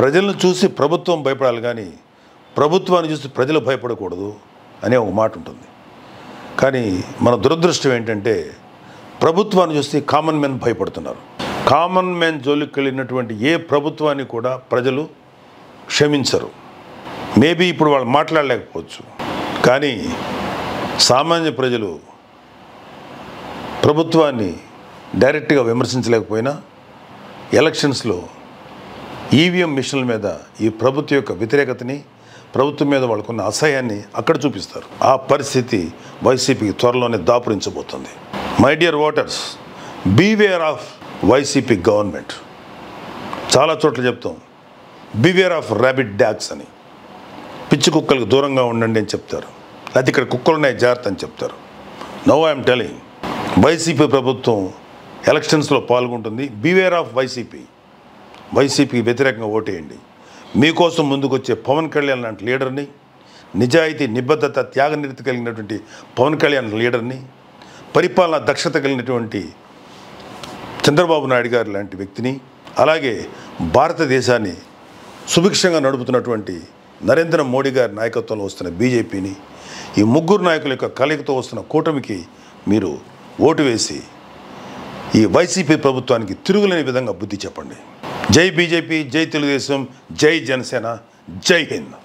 ప్రజలను చూసి ప్రభుత్వం భయపడాలి కానీ ప్రభుత్వాన్ని చూసి ప్రజలు భయపడకూడదు అనే ఒక మాట ఉంటుంది. కానీ మన దురదృష్టం ఏంటంటే ప్రభుత్వాన్ని చూసి కామన్ మ్యాన్ భయపడుతున్నారు. కామన్ మ్యాన్ జోలికి వెళ్ళినటువంటి ఏ ప్రభుత్వాన్ని కూడా ప్రజలు క్షమించరు. మేబీ ఇప్పుడు వాళ్ళు మాట్లాడలేకపోవచ్చు, కానీ సామాన్య ప్రజలు ప్రభుత్వాన్ని డైరెక్ట్గా విమర్శించలేకపోయినా ఎలక్షన్స్లో ఈవీఎం మిషన్ల మీద ఈ ప్రభుత్వం యొక్క వ్యతిరేకతని, ప్రభుత్వం మీద వాళ్ళకున్న అసహ్యాన్ని అక్కడ చూపిస్తారు. ఆ పరిస్థితి వైసీపీకి త్వరలోనే దాపురించబోతుంది. My dear voters, beware of YCP government. చాలా చోట్ల చెప్తాం బీవేర్ ఆఫ్ ర్యాబిట్ డాగ్స్ అని. పిచ్చి కుక్కలకు దూరంగా ఉండండి అని చెప్తారు, లేకపోతే ఇక్కడ కుక్కలున్నాయి జాగ్రత్త అని చెప్తారు. నౌ ఐఎమ్ టెలింగ్, వైసీపీ ప్రభుత్వం ఎలక్షన్స్లో పాల్గొంటుంది. Beware of YCP. వైసీపీకి వ్యతిరేకంగా ఓటేయండి. మీకోసం ముందుకొచ్చే పవన్ కళ్యాణ్ లాంటి లీడర్ని, నిజాయితీ, నిబద్ధత, త్యాగనిరతి కలిగినటువంటి పవన్ కళ్యాణ్ లీడర్ని, పరిపాలన దక్షత కలిగినటువంటి చంద్రబాబు నాయుడు గారు లాంటి వ్యక్తిని, అలాగే భారతదేశాన్ని సుభిక్షంగా నడుపుతున్నటువంటి నరేంద్ర మోడీ గారి నాయకత్వంలో వస్తున్న బీజేపీని, ఈ ముగ్గురు నాయకుల యొక్క కలయికతో వస్తున్న కూటమికి మీరు ఓటు వేసి ఈ వైసీపీ ప్రభుత్వానికి తిరుగులేని విధంగా బుద్ధి చెప్పండి. జై బీజేపీ, జై తెలుగుదేశం, జై జనసేన, జై హింద్.